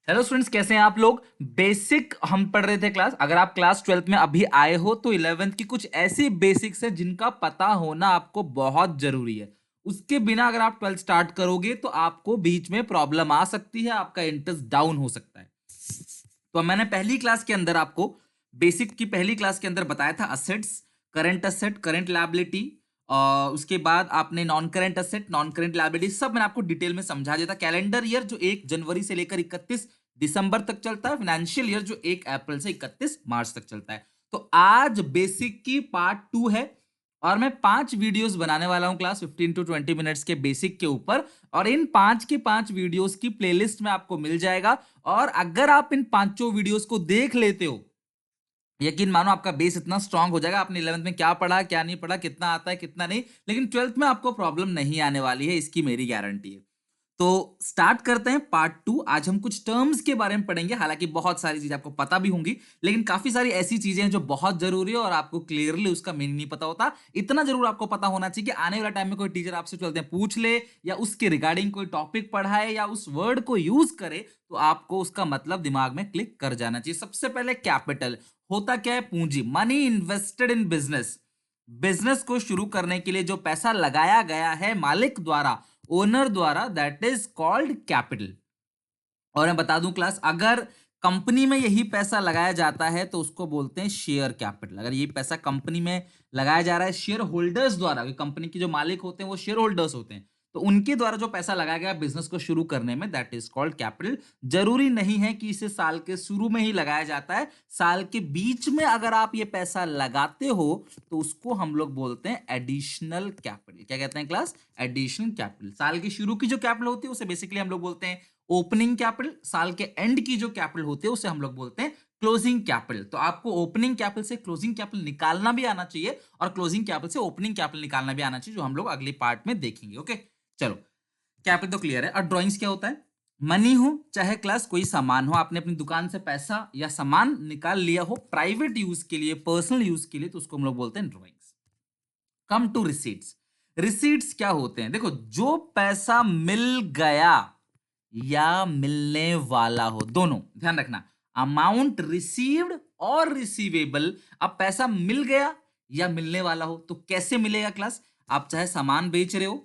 Hello students, कैसे हैं आप लोग। बेसिक हम पढ़ रहे थे क्लास। अगर आप क्लास 12th में अभी आए हो तो 11th की कुछ ऐसी बेसिक्स है जिनका पता होना आपको बहुत जरूरी है। उसके बिना अगर आप 12th स्टार्ट करोगे तो आपको बीच में प्रॉब्लम आ सकती है, आपका इंटरेस्ट डाउन हो सकता है। तो मैंने पहली क्लास के अंदर आपको बेसिक की पहली क्लास के अंदर बताया था assets, current asset, current liability, और उसके बाद आपने non current asset, non current liability, सब मैंने आपको डिटेल में समझा दिया था। कैलेंडर ईयर जो 1 जनवरी से लेकर 31 दिसंबर तक चलता है, फाइनेंशियल ईयर जो 1 अप्रैल से 31 मार्च तक चलता है। तो आज बेसिक की पार्ट 2 है और मैं 5 वीडियोस बनाने वाला हूं क्लास 15 टू 20 मिनट्स के बेसिक के ऊपर। और इन 5 के 5 वीडियोस की प्लेलिस्ट में आपको मिल जाएगा। और अगर आप इन पांचों वीडियोस को देख लेते हो, यकीन मानो आपका बेस इतना स्ट्रांग हो जाएगा। आपने 11th में क्या पढ़ा, क्या नहीं पढ़ा, कितना आता है कितना नहीं, लेकिन 12th में आपको प्रॉब्लम नहीं आने वाली है, इसकी मेरी गारंटी है। तो स्टार्ट करते हैं पार्ट 2। आज हम कुछ टर्म्स के बारे में पढ़ेंगे। हालांकि बहुत सारी चीजें आपको पता भी होंगी, लेकिन काफी सारी ऐसी चीजें हैं जो बहुत जरूरी है और आपको क्लियरली उसका मीनिंग नहीं पता होता। इतना जरूर आपको पता होना चाहिए कि आने वाला टाइम में कोई टीचर आपसे चलते हैं पूछ ले या उसके रिगार्डिंग कोई टॉपिक पढ़ाए या उस वर्ड को यूज करे तो आपको उसका मतलब दिमाग में क्लिक कर जाना चाहिए। सबसे पहले कैपिटल होता क्या है? पूंजी, money invested in business. Business को शुरू करने के लिए जो पैसा लगाया गया है मालिक द्वारा, ओनर द्वारा, दैट इज कॉल्ड कैपिटल। और मैं बता दूं क्लास, अगर कंपनी में यही पैसा लगाया जाता है तो उसको बोलते हैं शेयर कैपिटल। अगर ये पैसा कंपनी में लगाया जा रहा है शेयर होल्डर्स द्वारा, कंपनी के जो मालिक होते हैं वो शेयर होल्डर्स होते हैं, तो उनके द्वारा जो पैसा लगाया गया बिजनेस को शुरू करने में, दैट इज कॉल्ड कैपिटल। जरूरी नहीं है कि इसे साल के शुरू में ही लगाया जाता है, साल के बीच में अगर आप ये पैसा लगाते हो तो उसको हम लोग बोलते हैं एडिशनल कैपिटल। क्या कहते हैं क्लास? Additional capital. साल के शुरू की जो कैपिटल होती है उसे बेसिकली हम लोग बोलते हैं ओपनिंग कैपिटल। साल के एंड की जो कैपिटल होती है उसे हम लोग बोलते हैं क्लोजिंग कैपिटल। तो आपको ओपनिंग कैपिटल से क्लोजिंग कैपिटल निकालना भी आना चाहिए और क्लोजिंग कैपिटल से ओपनिंग कैपिटल निकालना भी आना चाहिए, जो हम लोग अगले पार्ट में देखेंगे। ओके, चलो, कैपिटल तो क्लियर है। और ड्रॉइंग्स क्या होता है? मनी हो चाहे क्लास कोई सामान हो, आपने अपनी दुकान से पैसा या सामान निकाल लिया हो प्राइवेट यूज के लिए, पर्सनल यूज के लिए, तो उसको हम लोग बोलते हैं drawings. Come to receipts. Receipts क्या होते हैं? देखो, जो पैसा मिल गया या मिलने वाला हो, दोनों ध्यान रखना। अमाउंट रिसीव्ड और रिसीवेबल। अब पैसा मिल गया या मिलने वाला हो तो कैसे मिलेगा क्लास? आप चाहे सामान बेच रहे हो,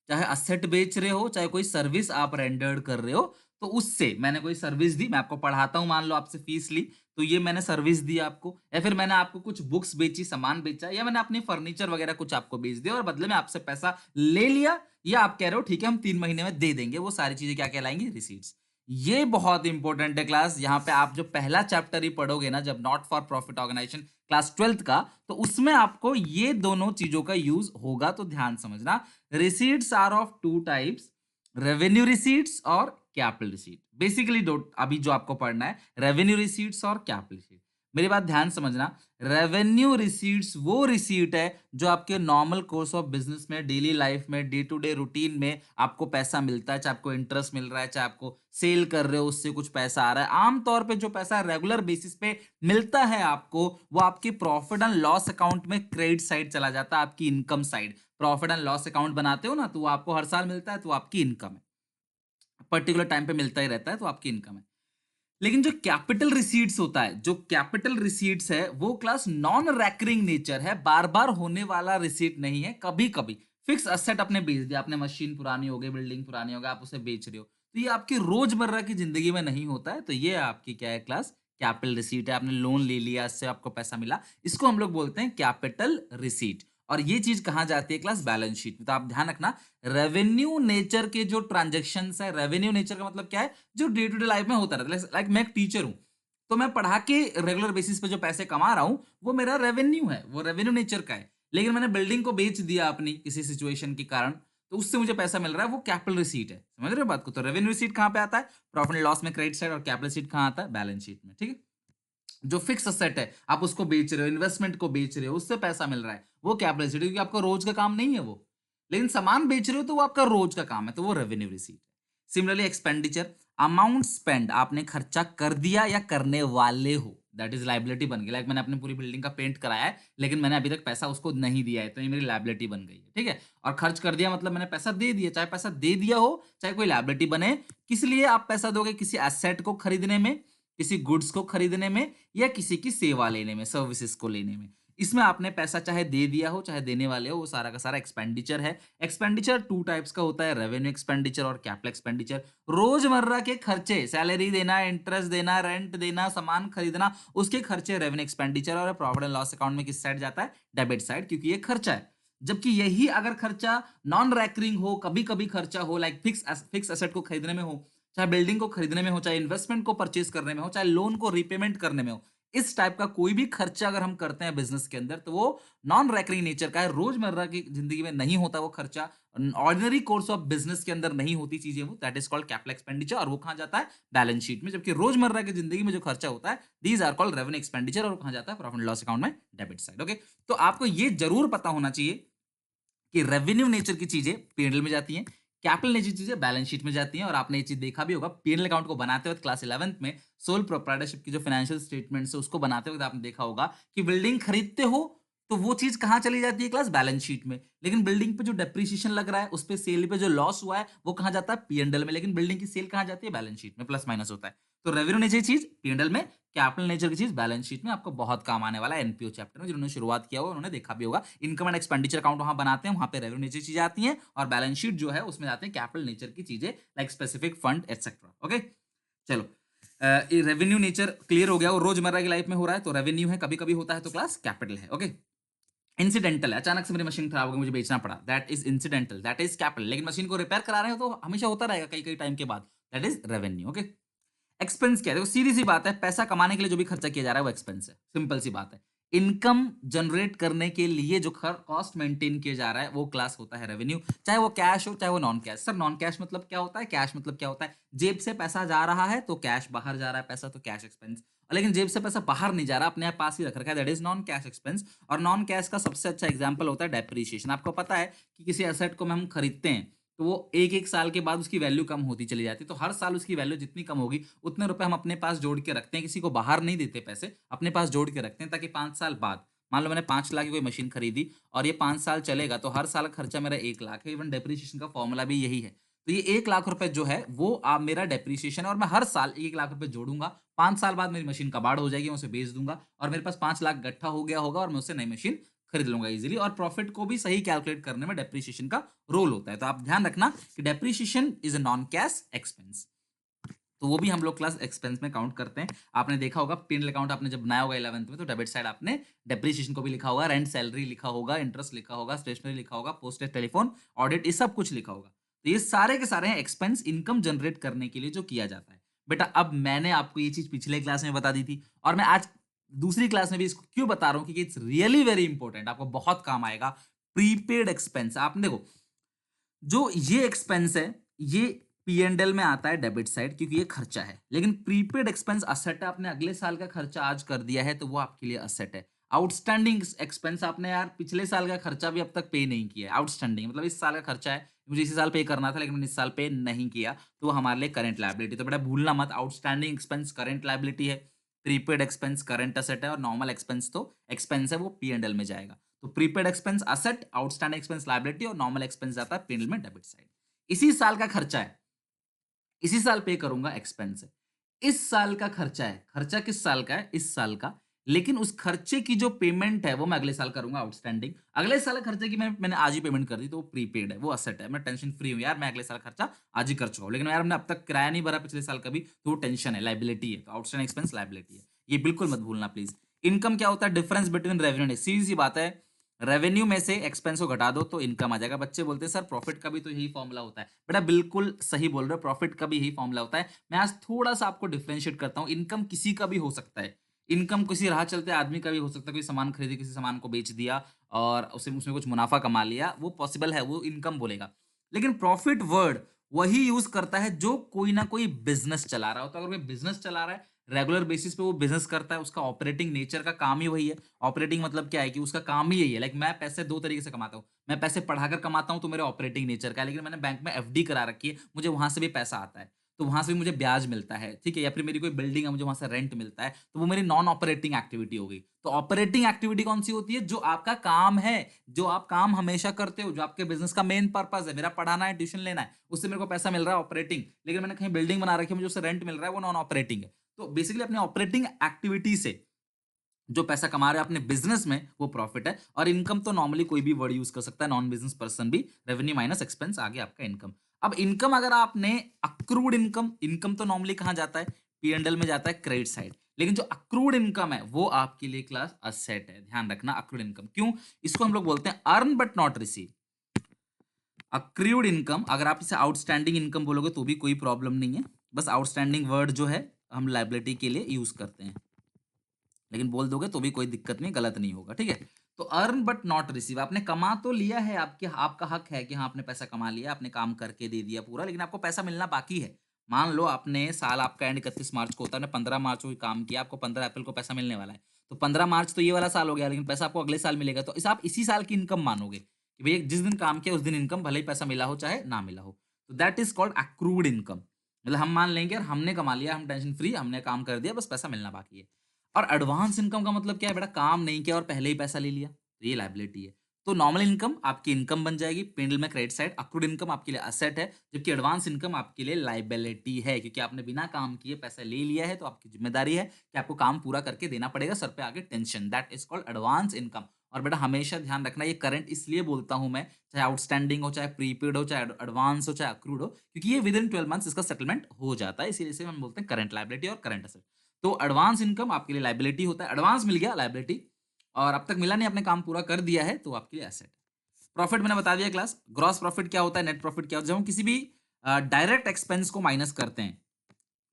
चाहे असेट बेच रहे हो, चाहे कोई सर्विस आप रेंडर्ड कर रहे हो, तो उससे मैंने कोई सर्विस दी, मैं आपको पढ़ाता हूं, मान लो आपसे फीस ली, तो ये मैंने सर्विस दी आपको, या फिर मैंने आपको कुछ बुक्स बेची, सामान बेचा, या मैंने अपनी फर्नीचर वगैरह कुछ आपको बेच दिया और बदले में आपसे पैसा ले लिया, या आप कह रहे हो ठीक है हम 3 महीने में दे देंगे, वो सारी चीजें क्या कहलाएंगी? रिसीट्स। ये बहुत इंपॉर्टेंट है क्लास। यहाँ पे आप जो पहला चैप्टर ही पढ़ोगे ना, जब not for profit organisation class 12th का, तो उसमें आपको ये दोनों चीजों का यूज होगा, तो ध्यान समझना। Receipts are of two types, revenue receipts और कैपिटल रिसीट। बेसिकली अभी जो आपको पढ़ना है रेवेन्यू रिसीट्स और कैपिटल रिसीट। मेरी बात ध्यान समझना। रेवेन्यू रिसीट्स वो रिसीट है जो आपके नॉर्मल कोर्स ऑफ बिजनेस में, डेली लाइफ में, डे टू डे रूटीन में आपको पैसा मिलता है, चाहे आपको इंटरेस्ट मिल रहा है, चाहे आपको सेल कर रहे हो उससे कुछ पैसा आ रहा है। आमतौर पे जो पैसा रेगुलर बेसिस पे मिलता है आपको, वो आपकी प्रॉफिट एंड लॉस अकाउंट में क्रेडिट साइड चला जाता है, आपकी income side. Profit and loss account बनाते हो ना, तो वो आपको हर साल मिलता है, तो आपकी इनकम है, पर्टिकुलर टाइम पे मिलता ही रहता है, तो आपकी इनकम है। लेकिन जो कैपिटल रिसीट्स होता है, जो कैपिटल रिसीट्स है, वो क्लास नॉन रैकरिंग नेचर है, बार बार होने वाला रिसीट नहीं है। कभी कभी फिक्स असेट आपने बेच दिया, आपने मशीन पुरानी हो गई, बिल्डिंग पुरानी हो गई, आप उसे बेच रहे हो, तो ये आपकी रोजमर्रा की जिंदगी में नहीं होता है, तो ये आपकी क्या है क्लास? कैपिटल रिसीट है। आपने लोन ले लिया, इससे आपको पैसा मिला, इसको हम लोग बोलते हैं कैपिटल रिसीट। और ये चीज कहां जाती है क्लास? बैलेंस शीट में। तो आप ध्यान रखना, रेवेन्यू नेचर के जो ट्रांजेक्शन है, रेवेन्यू नेचर का मतलब क्या है? जो डे टू डे लाइफ में होता रहता है। लाइक मैं एक टीचर हूं, तो मैं पढ़ा के रेगुलर बेसिस पे जो पैसे कमा रहा हूं वो मेरा रेवेन्यू है, वो रेवेन्यू नेचर का है। लेकिन मैंने बिल्डिंग को बेच दिया अपनी किसी सिचुएशन के कारण, तो उससे मुझे पैसा मिल रहा है, वो कैपिटल रिसीट है। समझ रहे हो बात को? तो रेवेन्यू रिसीट कहां पे आता है? प्रॉफिट एंड लॉस में, क्रेडिट साइड। और कैपिटल रिसीट कहां आता है? बैलेंस शीट में। ठीक है। जो फिक्स असेट है, आप उसको बेच रहे हो, इन्वेस्टमेंट को बेच रहे हो, उससे पैसा मिल रहा है, वो कैपिटल रिसीट, क्योंकि आपका रोज का काम नहीं है वो। लेकिन सामान बेच रहे हो तो वो आपका रोज का काम है, तो वो रेवेन्यू रिसीट है। सिमिलरली एक्सपेंडिचर, अमाउंट स्पेंड, आपने खर्चा कर दिया या करने वाले हो, दैट इज लाइबिलिटी बन गई। लाइक मैंने अपनी पूरी बिल्डिंग का पेंट कराया है, लेकिन मैंने अभी तक पैसा उसको नहीं दिया है, तो ये मेरी लाइबिलिटी बन गई है, ठीक है। और खर्च कर दिया मतलब मैंने पैसा दे दिया, चाहे पैसा दे दिया हो चाहे कोई लाइबिलिटी बने। किस लिए आप पैसा दोगे? किसी एसेट को खरीदने में, किसी गुड्स को खरीदने में, या किसी की सेवा लेने में, सर्विसेज को लेने में। इसमें आपने पैसा चाहे दे दिया हो चाहे देने वाले हो, वो सारा का सारा एक्सपेंडिचर है। एक्सपेंडिचर टू टाइप्स का होता है, रेवेन्यू एक्सपेंडिचर और कैपिटल एक्सपेंडिचर। रोजमर्रा के खर्चे, सैलरी देना, इंटरेस्ट देना, रेंट देना, सामान खरीदना, उसके खर्चे रेवेन्यू एक्सपेंडिचर। और प्रॉफिट एंड लॉस अकाउंट में किस साइड जाता है? डेबिट साइड, क्योंकि ये खर्चा है। जबकि यही अगर खर्चा नॉन रैकरिंग हो, कभी कभी खर्चा हो, लाइक फिक्स एसेट को खरीदने में हो, चाहे बिल्डिंग को खरीदने में हो, चाहे इन्वेस्टमेंट को परचेज करने में हो, चाहे लोन को रीपेमेंट करने में हो, इस टाइप का कोई भी खर्चा अगर हम करते हैं बिजनेस के अंदर, तो वो नॉन रैकरिंग नेचर का है, रोजमर्रा की जिंदगी में नहीं होता वो खर्चा, ऑर्डिनरी कोर्स ऑफ बिजनेस के अंदर नहीं होती चीजें वो, that is called capital expenditure. और वो कहां जाता है? बैलेंस शीट में। जबकि रोजमर्रा की जिंदगी में जो खर्चा होता है, these are called revenue expenditure, और वो कहां जाता है? प्रॉफिट एंड लॉस अकाउंट में, डेबिट साइड। ओके, तो आपको ये जरूर पता होना चाहिए कि रेवेन्यू नेचर की चीजें पीएनएल में जाती हैं, कैपिटल नेचर की चीजें बैलेंस शीट में जाती हैं। और आपने ये चीज देखा भी होगा पीएनएल अकाउंट को बनाते वक्त क्लास 11th में सोल प्रोप्राइटरशिप की जो फाइनेंशियल स्टेटमेंट्स है उसको बनाते वक्त आपने देखा होगा कि बिल्डिंग खरीदते हो तो वो चीज कहां चली जाती है? क्लास बैलेंस शीट में। लेकिन बिल्डिंग पे जो डेप्रिसिएशन लग रहा है, उस पे सेल पे जो लॉस हुआ है, वो कहां जाता है? पीएनएल में। लेकिन बिल्डिंग की सेल कहां जाती है? बैलेंस शीट में, प्लस माइनस होता है। तो रेवेन्यू नेचर की चीज पीएनएल में, कैपिटल नेचर की चीज बैलेंस शीट में। आपको बहुत काम आने वाला है एनपीओ चैप्टर में, जिन्होंने शुरुआत किया हुआ उन्होंने देखा भी होगा। इनकम एंड एक्सपेंडिचर अकाउंट वहां बनाते हैं, वहां पे रेवेन्यू नेचर चीजें आती हैं, और बैलेंस शीट जो है उसमें जाते हैं कैपिटल नेचर की चीजें, like specific fund etcetera. Okay, चलो, रेवेन्यू नेचर क्लियर हो गया, वो रोजमर्रा की लाइफ में हो रहा है, तो रेवेन्यू है, कभी कभी होता है तो क्लास कैपिटल है। ओके, इंसिडेंटल है, अचानक से मेरी मशीन खराब हो गई, मुझे बेचना पड़ा, that is incidental, that is capital. लेकिन मशीन को रिपेयर करा रहे हो तो हमेशा होता रहेगा कई कई टाइम के बाद, that is revenue. Okay, expense क्या है? देखो सीधी सी बात है, पैसा कमाने के लिए जो भी खर्चा किया जा रहा है वो एक्सपेंस है, सिंपल सी बात है। इनकम जनरेट करने के लिए जो कॉस्ट मेंटेन किया जा रहा है वो क्लास होता है रेवेन्यू, चाहे वो कैश हो चाहे वो non cash. Sir non cash मतलब क्या होता है? कैश मतलब क्या होता है? जेब से पैसा जा रहा है तो कैश, बाहर जा रहा है पैसा तो कैश एक्सपेंस। लेकिन जेब से पैसा बाहर नहीं जा रहा, अपने आप पास ही रख रखा है, that is non cash expense. और नॉन कैश का सबसे अच्छा एग्जांपल होता है डेप्रिसिएशन। आपको पता है कि किसी एसेट को हम खरीदते हैं तो वो एक एक साल के बाद उसकी वैल्यू कम होती चली जाती है, तो हर साल उसकी वैल्यू जितनी कम होगी उतने रुपए हम अपने पास जोड़ के रखते हैं, किसी को बाहर नहीं देते पैसे, अपने पास जोड़ के रखते हैं, ताकि 5 साल बाद, मान लो मैंने 5 लाख की कोई मशीन खरीदी और ये 5 साल चलेगा, तो हर साल का खर्चा मेरा 1 लाख है। इवन डेप्रिसिएशन का फॉर्मूला भी यही है। तो ये 1 लाख रुपए जो है वो आप मेरा डेप्रिसिएशन है, और मैं हर साल 1 लाख रुपए जोड़ूंगा। 5 साल बाद मेरी मशीन कबाड़ हो जाएगी, मैं उसे बेच दूंगा, और मेरे पास 5 लाख इकट्ठा हो गया होगा, और मैं उससे नई मशीन खरीद लूंगा इजीली। और प्रॉफिट को भी सही कैलकुलेट करने में डेप्रिसिएशन का रोल होता है। तो आप ध्यान रखना कि depreciation is a non cash expense, तो वो भी हम लोग क्लास एक्सपेंस में काउंट करते हैं। आपने देखा होगा पीएनएल अकाउंट आपने जब बनाया होगा 11th में, तो डेबिट साइड आपने डेप्रिसिएशन को भी लिखा होगा, रेंट सैलरी लिखा होगा, इंटरेस्ट लिखा होगा, स्टेशनरी लिखा होगा, पोस्टेज, टेलीफोन, ऑडिट, ये सब कुछ लिखा होगा। तो ये सारे के सारे हैं एक्सपेंस, इनकम जनरेट करने के लिए जो किया जाता है। बेटा अब मैंने आपको ये चीज पिछले क्लास में बता दी थी, और मैं आज दूसरी क्लास में भी इसको क्यों बता रहा हूँ, क्योंकि इट्स रियली वेरी इंपॉर्टेंट, आपको बहुत काम आएगा। प्रीपेड एक्सपेंस, आपने देखो जो ये एक्सपेंस है ये पीएनएल में आता है डेबिट साइड, क्योंकि ये खर्चा है। लेकिन प्रीपेड एक्सपेंस असेट है, आपने अगले साल का खर्चा आज कर दिया है तो वो आपके लिए असेट है। आउटस्टैंडिंग एक्सपेंस, आपने यार पिछले साल का खर्चा भी अब तक पे नहीं किया है, आउटस्टैंडिंग मतलब इस साल का खर्चा है, मुझे इसी साल पे करना था लेकिन मैंने इस साल पे नहीं किया, तो वो हमारे लिए करंट लायबिलिटी। तो बेटा भूलना मत, आउटस्टैंडिंग एक्सपेंस करंट लायबिलिटी है, प्रीपेड एक्सपेंस करंट असेट है, और नॉर्मल एक्सपेंस तो एक्सपेंस है, वो पीएनएल में जाएगा। तो prepaid expense asset, outstanding expense liability, और नॉर्मल एक्सपेंस जाता है पीएनएल में डेबिट साइड। इसी साल का खर्चा है, इसी साल पे करूंगा, एक्सपेंस है। इस साल का खर्चा है, खर्चा किस साल का है? इस साल का। लेकिन उस खर्चे की जो पेमेंट है वो मैं अगले साल करूंगा, आउटस्टैंडिंग। अगले साल का खर्चे की मैंने आज ही पेमेंट कर दी, तो वो प्रीपेड है, वो असेट है, मैं टेंशन फ्री हूं यार, मैं अगले साल खर्चा आज ही कर चुका हूं। लेकिन यार हमने अब तक किराया नहीं भरा पिछले साल का भी, तो वो टेंशन है, लाइबिलिटी है, तो आउटस्टैंडिंग एक्सपेंस लाइबिलिटी है, ये बिल्कुल मत भूलना प्लीज। इनकम क्या होता है? डिफरेंस बिटवीन रेवेन्यू, सीधी सी बात है, रेवेन्यू में से एक्सपेंस को घटा दो तो इनकम आ जाएगा। बच्चे बोलते हैं सर प्रॉफिट का भी तो यही फॉर्मूला होता है, बेटा बिल्कुल सही बोल रहे हो, प्रॉफिट का भी यही फॉर्मूला होता है। मैं आज थोड़ा सा आपको डिफरेंशिएट करता हूँ। इनकम किसी का भी हो सकता है, इनकम किसी राह चलते आदमी का भी हो सकता है, कोई सामान खरीदे, किसी सामान को बेच दिया और उसे उसमें कुछ मुनाफा कमा लिया, वो पॉसिबल है, वो इनकम बोलेगा। लेकिन प्रॉफिट वर्ड वही यूज करता है जो कोई ना कोई बिजनेस चला रहा हो। तो अगर कोई बिजनेस चला रहा है, रेगुलर बेसिस पे वो बिजनेस करता है, उसका ऑपरेटिंग नेचर का काम ही वही है। ऑपरेटिंग मतलब क्या है कि उसका काम ही यही है। लाइक मैं पैसे दो तरीके से कमाता हूँ, मैं पैसे पढ़ाकर कमाता हूँ तो मेरे ऑपरेटिंग नेचर का है, लेकिन मैंने बैंक में एफडी करा रखी है, मुझे वहां से भी पैसा आता है। तो वहाँ से भी मुझे ब्याज मिलता है, ठीक है? या फिर मेरी कोई बिल्डिंग है, मुझे वहाँ से रेंट मिलता है, तो वो मेरी नॉन ऑपरेटिंग एक्टिविटी हो गई। तो ऑपरेटिंग एक्टिविटी कौन-सी होती है? जो आपका काम है, जो आप काम हमेशा करते हो, जो आपके बिज़नेस का मेन पर्पज़ है, मेरा पढ़ाना है, ट्यूशन लेना है, उससे मेरे को पैसा मिल रहा है ऑपरेटिंग, लेकिन मैंने कहीं बिल्डिंग बना रखी है, मुझे उससे रेंट मिल रहा है, वो नॉन ऑपरेटिंग है। तो बेसिकली अपने ऑपरेटिंग एक्टिविटी से जो पैसा कमा रहे हो अपने बिज़नेस में, वो प्रॉफिट है। और इनकम तो नॉर्मली कोई भी वर्ड यूज़ कर सकता है, नॉन बिज़नेस पर्सन भी, रेवेन्यू माइनस एक्सपेंस आ गया आपका इनकम। अब इनकम अगर आपने अक्रूड इनकम, इनकम तो नॉर्मली कहाँ जाता है? पी-एंड-एल में जाता है क्रेडिट साइड। लेकिन जो अक्रूड इनकम है, वो आपके लिए क्लास असेट है। ध्यान रखना अक्रूड इनकम। क्यों? इसको हम लोग बोलते हैं earn but not receive. Accrued income, अगर आप इसे आउटस्टैंडिंग इनकम बोलोगे तो भी कोई प्रॉब्लम नहीं है। बस आउटस्टैंडिंग वर्ड जो है, हम लायबिलिटी के लिए यूज़ करते हैं। लेकिन बोल दोगे तो भी कोई दिक्कत नहीं, गलत नहीं होगा, ठीक है? तो अर्न बट नॉट रिसीव, आपने कमा तो लिया है, आपके आपका हक है कि हाँ, आपने पैसा कमा लिया, आपने काम करके दे दिया पूरा, लेकिन आपको पैसा मिलना बाकी है। मान लो आपने साल आपका एंड 31 मार्च को होता है, आपने 15 मार्च को काम किया, आपको 15 अप्रैल को पैसा मिलने वाला है। तो 15 मार्च तो ये वाला साल हो गया, लेकिन पैसा आपको अगले साल मिलेगा, तो इस आप इसी साल की इनकम मानोगे कि भैया जिस दिन काम किया उस दिन इनकम, भले ही पैसा मिला हो चाहे ना मिला हो। तो that is called accrued income. मतलब हम मान लेंगे यार हमने कमा लिया, हम टेंशन फ्री, हमने काम कर दिया, बस पैसा मिलना बाकी है। और एडवांस इनकम का मतलब क्या है बेटा? काम नहीं किया और पहले ही पैसा ले लिया, तो ये लायबिलिटी है। तो नॉर्मल इनकम आपकी इनकम बन जाएगी, पेंडल में क्रेडिट साइड, अक्रूड इनकम आपके लिए एसेट है, जबकि एडवांस इनकम आपके लिए लायबिलिटी है, क्योंकि आपने बिना काम किए पैसा ले लिया है, तो आपकी जिम्मेदारी है कि आपको काम पूरा करके देना पड़ेगा, सर पे आगे tension. That is called advance income. और बेटा हमेशा ध्यान रखना, ये करंट इसलिए बोलता हूं मैं, चाहे आउटस्टैंडिंग हो, चाहे प्रीपेड हो, चाहे एडवांस हो, चाहे अक्रूड हो, क्योंकि ये विद इन 12 मंथ्स इसका सेटलमेंट हो जाता है, इसीलिए इसे हम बोलते हैं करंट लायबिलिटी और करंट एसेट। तो एडवांस इनकम आपके लिए लायबिलिटी होता है, एडवांस मिल गया लायबिलिटी, और अब तक मिला नहीं, आपने काम पूरा कर दिया है, तो आपके लिए एसेट है। प्रॉफिट मैंने बता दिया क्लास। ग्रॉस प्रॉफिट क्या होता है, नेट प्रॉफिट क्या होता है? जब हम किसी भी डायरेक्ट एक्सपेंस को माइनस करते हैं।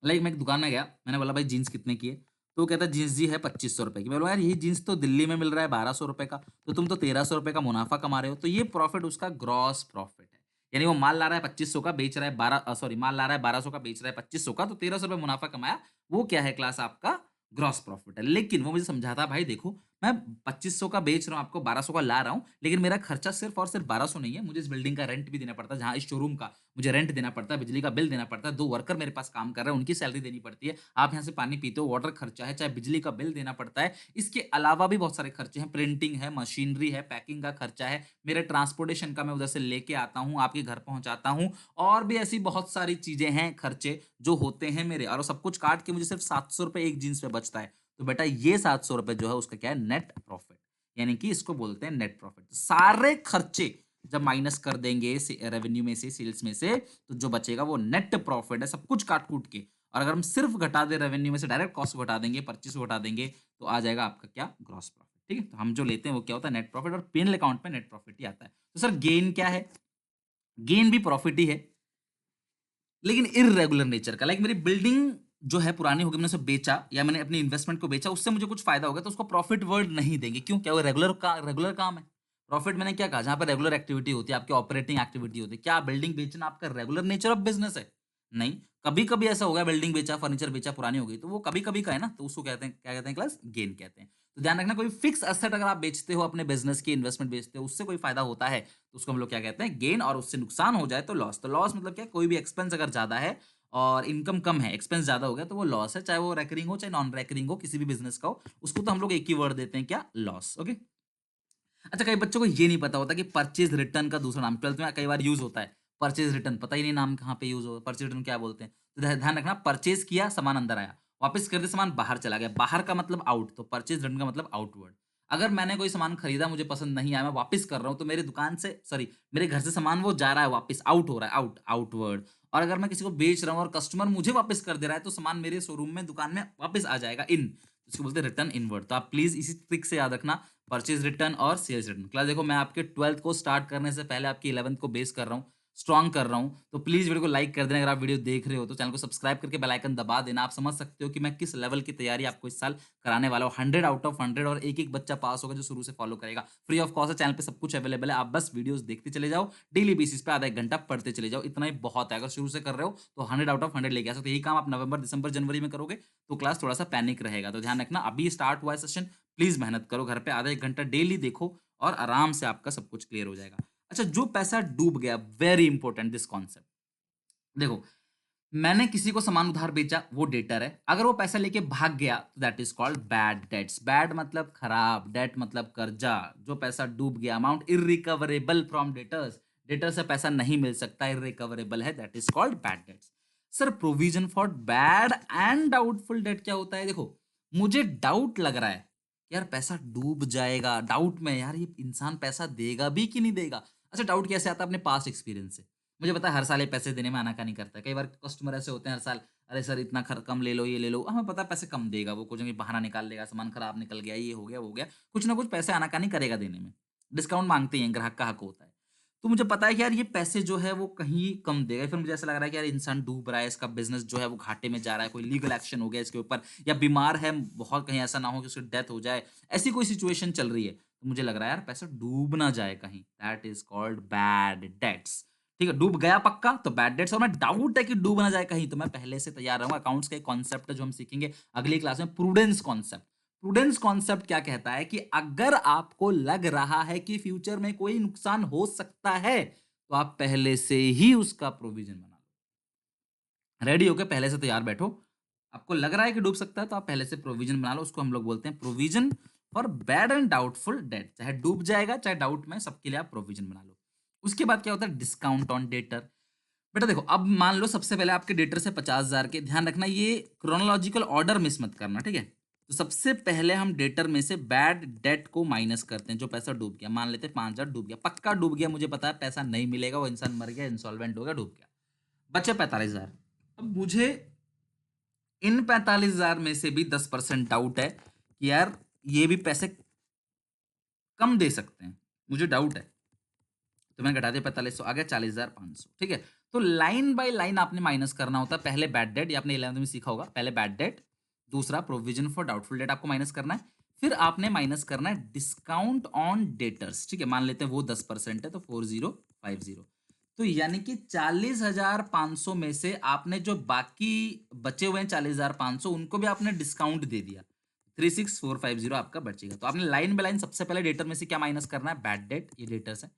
लाइक मैं एक दुकान में गया, मैंने बोला भाई जीन्स कितने की है? तो वो कहता है जीन्स जी है 2500 रुपए की। मैं बोला यार यही जीन्स तो दिल्ली में मिल रहा है 1200 रुपए का, तो तुम तो 1300 रुपए का मुनाफा कमा रहे हो। तो ये प्रॉफिट उसका ग्रॉस प्रॉफिट है। यानी वो माल ला रहा है 2500 का, बेच रहा है सॉरी, माल ला रहा है 1200 का, बेच रहा है 2500 का, तो 1300 रुपए मुनाफा कमाया। वो क्या है क्लास? आपका ग्रॉस प्रॉफिट है। लेकिन वो मुझे समझाता भाई देखो, मैं 2500 का बेच रहा हूँ, आपको 1200 का ला रहा हूँ, लेकिन मेरा खर्चा सिर्फ और सिर्फ 1200 नहीं है, मुझे इस बिल्डिंग का रेंट भी देना पड़ता है, जहाँ इस शोरूम का मुझे रेंट देना पड़ता है, बिजली का बिल देना पड़ता है, 2 वर्कर मेरे पास काम कर रहे हैं, उनकी सैलरी देनी पड़ती है। आप यहाँ से पानी पीते हो, वाटर खर्चा है, चाहे बिजली का बिल देना पड़ता है। इसके अलावा भी बहुत सारे खर्चे हैं, प्रिंटिंग है, मशीनरी है, पैकिंग का खर्चा है, मेरे ट्रांसपोर्टेशन का, मैं उधर से लेके आता हूँ, आपके घर पहुँचाता हूँ, और भी ऐसी बहुत सारी चीज़ें हैं, खर्चे जो होते हैं मेरे, और वो सब कुछ काट के मुझे सिर्फ 700 रुपए एक जीन्स पे बचता है। तो बेटा ये 700 रुपए जो है उसका क्या है? Net profit. यानी कि इसको बोलते हैं नेट प्रॉफिट। सारे खर्चे जब माइनस कर देंगे रेवेन्यू में से, सेल्स में से, तो जो बचेगा वो नेट प्रॉफिट है, सब कुछ काट कूट के। और अगर हम सिर्फ घटा दें रेवेन्यू में से, डायरेक्ट कॉस्ट को घटा देंगे, परचेज को घटा देंगे, तो आ जाएगा आपका क्या? Gross profit. ठीक है, तो हम जो लेते हैं वो क्या होता है? Net profit. और पीएनएल अकाउंट में नेट प्रॉफिट ही आता है। तो सर गेन क्या है? गेन भी प्रॉफिट ही है, लेकिन इर्रेगुलर नेचर का। लाइक मेरी बिल्डिंग जो है पुरानी हो गई, मैंने उसे बेचा, या मैंने अपनी इन्वेस्टमेंट को बेचा, उससे मुझे कुछ फायदा हो गया, तो उसको प्रॉफिट वर्ड नहीं देंगे। क्यों? क्या वो रेगुलर काम है? प्रॉफिट मैंने क्या कहा? जहां पर रेगुलर एक्टिविटी होती है, आपकी ऑपरेटिंग एक्टिविटी होती है। क्या बिल्डिंग बेचना आपका रेगुलर नेचर ऑफ बिजनेस है? नहीं। कभी कभी ऐसा होगा, बिल्डिंग बेचा, फर्नीचर बेचा, पुरानी हो गई, तो वो कभी कभी का है ना, तो उसको कहते हैं, क्या कहते हैं क्लास? गेन कहते हैं। तो ध्यान रखना, कोई फिक्स एसेट अगर आप बेचते हो, अपने बिजनेस की इन्वेस्टमेंट बेचते हो, उससे कोई फायदा होता है, तो उसको हम लोग क्या कहते हैं? गेन। और उससे नुकसान हो जाए तो लॉस। तो लॉस मतलब क्या? कोई भी एक्सपेंस अगर ज्यादा है और इनकम कम है, एक्सपेंस ज़्यादा हो गया, तो वो लॉस है, चाहे वो रेकरिंग हो, चाहे नॉन रेकरिंग हो, किसी भी बिज़नेस का हो, उसको तो हम लोग एक ही वर्ड देते हैं, क्या? लॉस। ओके? अच्छा, कई बच्चों को ये नहीं पता होता कि परचेज़ रिटर्न का दूसरा नाम 12th में कई बार यूज़ होता है, परचेज़ रिटर्न, पता ही नहीं नाम कहाँ पे यूज़ हो, परचेज़ रिटर्न क्या बोलते हैं? तो ध्यान रखना, परचेज़ किया, सामान अंदर आया, वापस कर दिया, सामान बाहर चला गया, बाहर का मतलब आउट, तो परचेज़ रिटर्न का मतलब आउटवर्ड। अगर मैंने कोई सामान खरीदा, मुझे पसंद नहीं आया, मैं वापस कर रहा हूँ, तो मेरे दुकान से, सॉरी, मेरे घर से सामान वो जा रहा है वापस, आउट हो रहा है, आउटवर्ड। और अगर मैं किसी को बेच रहा हूँ और कस्टमर मुझे वापस कर दे रहा है, तो सामान मेरे शोरूम में, दुकान में वापस आ जाएगा, इन। इसको बोलते हैं रिटर्न इनवर्ड। तो आप प्लीज़ इसी ट्रिक से याद रखना, परचेज़ रिटर्न और सेल्स रिटर्न। क्लास देखो, मैं आपके 12th को स्टार्ट करने से पहले आपकी 11th को बेस कर रहा हूँ, स्ट्रॉन्ग कर रहा हूँ। तो प्लीज़ वीडियो को लाइक कर देना, अगर आप वीडियो देख रहे हो तो चैनल को सब्सक्राइब करके बेल आइकन दबा देना। आप समझ सकते हो कि मैं किस लेवल की तैयारी आपको इस साल कराने वाला हूँ। 100 आउट ऑफ 100, और एक-एक बच्चा पास होगा जो शुरू से फॉलो करेगा। फ्री ऑफ कॉस्ट है, चैनल पे सब कुछ अवेलेबल है। आप बस वीडियोज़ देखते चले जाओ, डेली बेसिस पे आधा 1 घंटा पढ़ते चले जाओ, इतना ही बहुत है। अगर शुरू से कर रहे हो तो 100 आउट ऑफ 100 लेके आ सकते हो। यही काम आप नवंबर, दिसंबर, जनवरी में करोगे तो क्लास थोड़ा-सा पैनिक रहेगा। तो ध्यान रखना, अभी स्टार्ट हुआ है सेशन, प्लीज़ मेहनत करो, घर पे आधा 1 घंटा डेली देखो, और आराम से आपका सब कुछ क्लियर हो जाएगा। अच्छा, जो पैसा डूब गया, वेरी इंपॉर्टेंट दिस कॉन्सेप्ट। देखो, मैंने किसी को सामान उधार बेचा, वो डेटर है। अगर वो पैसा लेके भाग गया तो that is called bad debts. Bad मतलब खराब, डेट मतलब कर्जा, जो पैसा डूब गया, amount irrecoverable from debtors. Debtor से पैसा नहीं मिल सकता, इरिकवरेबल है, that is called bad debts. Sir provision for bad and doubtful debt क्या होता है? देखो, मुझे डाउट लग रहा है कि यार पैसा डूब जाएगा, डाउट में यार ये इंसान पैसा देगा भी कि नहीं देगा। अच्छा, डाउट कैसे आता है? अपने पास्ट एक्सपीरियंस से। मुझे पता है हर साल ये पैसे देने में आनाकानी करता है। कई बार कस्टमर ऐसे होते हैं हर साल, अरे सर इतना कम ले लो, ये ले लो। हमें पता है पैसे कम देगा, वो कुछ नहीं, बहाना निकाल लेगा, सामान खराब निकल गया, ये हो गया, वो हो गया, कुछ ना कुछ पैसे आनाकानी करेगा देने में। डिस्काउंट मांगते हैं, ग्राहक का हक होता है। तो मुझे पता है कि यार ये पैसे जो है वो कहीं कम देगा। फिर मुझे ऐसा लग रहा है कि यार इंसान डूब रहा है, इसका बिजनेस जो है वो घाटे में जा रहा है, कोई लीगल एक्शन हो गया इसके ऊपर, या बीमार है बहुत, कहीं ऐसा ना हो कि उसकी डेथ हो जाए, ऐसी कोई सिचुएशन चल रही है। तो मुझे लग रहा है यार पैसा डूब ना जाए कहीं, that is called bad debts. ठीक है, डूब गया पक्का तो बैड डेट्स, और मैं डाउट है कि डूब ना जाए कहीं तो मैं पहले से तैयार रहूंगा। अकाउंट्स का एक कॉन्सेप्ट है जो हम सीखेंगे अगली क्लास में, प्रूडेंस कॉन्सेप्ट। प्रूडेंस कॉन्सेप्ट क्या कहता है कि अगर आपको लग रहा है कि फ्यूचर में कोई नुकसान हो सकता है तो आप पहले से ही उसका प्रोविजन बना लो। रेडी होके पहले से तैयार बैठो। आपको लग रहा है कि डूब सकता है तो आप पहले से प्रोविजन बना लो। उसको हम लोग बोलते हैं provision for bad and doubtful debt. चाहे डूब जाएगा चाहे डाउट में, सबके लिए आप प्रोविजन बना लो। उसके बाद क्या होता है? Discount on debtor. बेटा देखो, अब मान लो सबसे पहले आपके डेटर से 50,000 के, ध्यान रखना ये क्रोनोलॉजिकल ऑर्डर मिस मत करना, ठीक है? तो सबसे पहले हम डेटर में से बैड डेट को माइनस करते हैं, जो पैसा डूब गया। मान लेते हैं 5,000 डूब गया, पक्का डूब गया, मुझे पता है पैसा नहीं मिलेगा, वो इंसान मर गया, इंसॉल्वेंट हो गया, डूब गया, बचे 45,000। अब मुझे इन 45,000 में से भी 10% डाउट है कि यार ये भी पैसे कम दे सकते हैं, मुझे डाउट है। तो मैंने घटा दिया, 4500 आ गया, 40,500, ठीक है? तो लाइन बाय लाइन आपने माइनस करना होता है। पहले बैड डेट, ये आपने 11th में सीखा होगा, पहले बैड डेट, दूसरा प्रोविजन फॉर डाउटफुल डेट आपको माइनस करना है, फिर आपने माइनस करना है डिस्काउंट ऑन डेटर्स, ठीक है? मान लेते हैं वो 10% है तो 4050। तो यानी कि 40,500 में से आपने जो बाकी बचे हुए हैं 40,500, उनको भी आपने डिस्काउंट दे दिया, 36,450 आपका बचेगा। तो आपने लाइन बाय लाइन सबसे पहले डेटर में से क्या माइनस करना है? बैड डेट, ये डेटर्स है।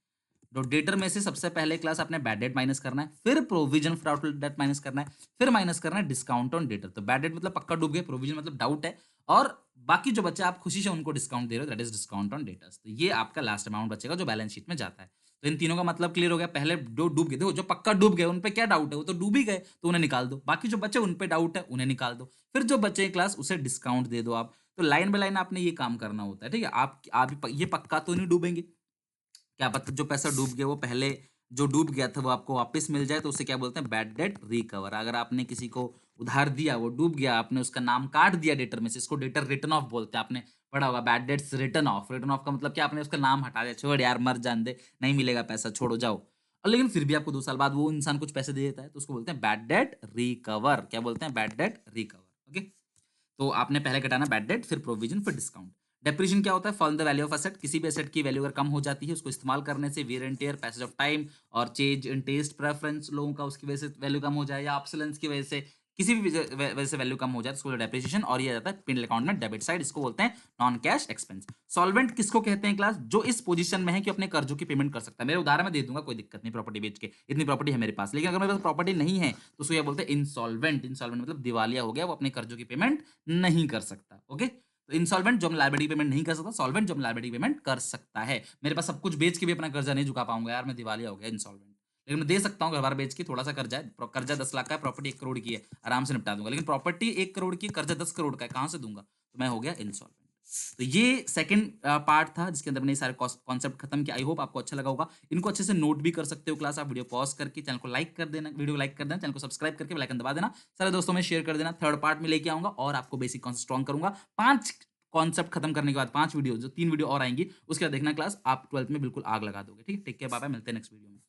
तो डेटर में से सबसे पहले क्लास आपने बैड डेट माइनस करना है, फिर provision for doubtful debt minus करना है, फिर माइनस करना है डिस्काउंट ऑन डेटर। तो बैड डेट मतलब पक्का डूब गए, प्रोविजन मतलब डाउट है, और बाकी जो बच्चे आप खुशी से उनको डिस्काउंट दे रहे हो, that is discount on debtors. तो ये आपका लास्ट अमाउंट बचेगा जो बैलेंस शीट में जाता है। तो इन तीनों का मतलब क्लियर हो गया। पहले जो डूब गए, देखो जो पक्का डूब गए उन पे क्या डाउट है, वो तो डूब ही गए, तो उन्हें निकाल दो। बाकी जो बच्चे उन पे डाउट है उन्हें निकाल दो, फिर जो बचे क्लास उसे डिस्काउंट दे दो आप। तो लाइन बाय लाइन आपने ये काम करना होता है, ठीक है? आप ये पक्का तो नहीं डूबेंगे, क्या पता जो पैसा डूब गया वो पहले जो डूब गया था वो आपको वापस मिल जाए, तो उसे क्या बोलते हैं? Bad debt recover. अगर आपने किसी को उधार दिया, वो डूब गया, आपने उसका नाम काट दिया डेटर में से, इसको डेटर रिटर्न ऑफ बोलते हैं, आपने पढ़ा होगा bad debts return of. Return of का मतलब क्या? आपने उसका नाम हटा दिया, छोड़ यार मर जान दे, नहीं मिलेगा पैसा, छोड़ो जाओ। और लेकिन फिर भी आपको 2 साल बाद वो इंसान कुछ पैसे दे देता है, तो उसको बोलते हैं बैड डेट रिकवर। क्या बोलते हैं? Bad debt recover. ओके, तो आपने पहले घटाना बैड डेट, फिर प्रोविजन, फिर डिस्काउंट। डेप्रिसिएशन क्या होता है? Fall the value of asset. किसी भी एसेट की वैल्यू अगर कम हो जाती है, उसको इस्तेमाल करने से, wear and tear, passage of time और चेंज इन टेस्ट प्रेफरेंस, लोगों का उसकी वजह से वैल्यू कम हो जाए, या ऑब्सोलेंस की वजह से, किसी भी वजह से वैल्यू कम हो जाए, तो उसको डेप्रिसिएशन। और ये जाता है पिन अकाउंट में डेबिट साइड, इसको बोलते हैं नॉन कैश एक्सपेंस। सॉल्वेंट किसको कहते हैं क्लास? जो इस पोजीशन में है कि अपने कर्जों की पेमेंट कर सकता है। मेरे उदाहरण में दे दूंगा, कोई दिक्कत नहीं, प्रॉपर्टी बेच के, इतनी प्रॉपर्टी है मेरे पास। लेकिन अगर मेरे पास प्रॉपर्टी नहीं है तो उसको क्या बोलते हैं? इंसॉल्वेंट। इंसॉल्वेंट मतलब दिवालिया हो गया, वो अपने कर्जों की पेमेंट नहीं कर सकता। ओके, तो इंसॉल्वेंट जो हम लायबिलिटी पेमेंट नहीं कर सकता, सॉल्वेंट जो हम लायबिलिटी पेमेंट कर सकता है। मेरे पास सब कुछ बेच के भी अपना कर्जा नहीं चुका पाऊंगा यार, मैं दिवालिया हो गया, इंसॉल्वेंट। लेकिन मैं दे सकता हूँ घर बार बेच के, थोड़ा सा कर्जा है, कर्जा 10 लाख का है, प्रॉपर्टी 1 करोड़ की है, आराम से निपटा दूंगा। लेकिन प्रॉपर्टी 1 करोड़ की, कर्जा 10 करोड़ का है, कहां से दूंगा? तो मैं हो गया इंसॉल्वेंट। तो ये सेकंड पार्ट था जिसके अंदर मैंने सारे कॉन्सेप्ट खत्म किया। आई होप आपको अच्छा लगा होगा। इनको अच्छे से नोट भी कर सकते हो क्लास, आप वीडियो पॉज करके चैनल को लाइक कर देना, वीडियो लाइक कर देना, चैनल को सब्सक्राइब करके बेल आइकन दबा देना, सारे दोस्तों में शेयर कर देना। थर्ड पार्ट में लेके आऊंगा और आपको बेसिक कॉन्सेप्ट स्ट्रॉन्ग करूंगा। 5 कॉन्सेप्ट खत्म करने के बाद 5 वीडियो, जो 3 वीडियो और आएंगी, उसके बाद देखना क्लास आप 12th में बिल्कुल आग लगा दोगे। ठीक है, टेक केयर, बाय बाय, मिलते हैं नेक्स्ट वीडियो में।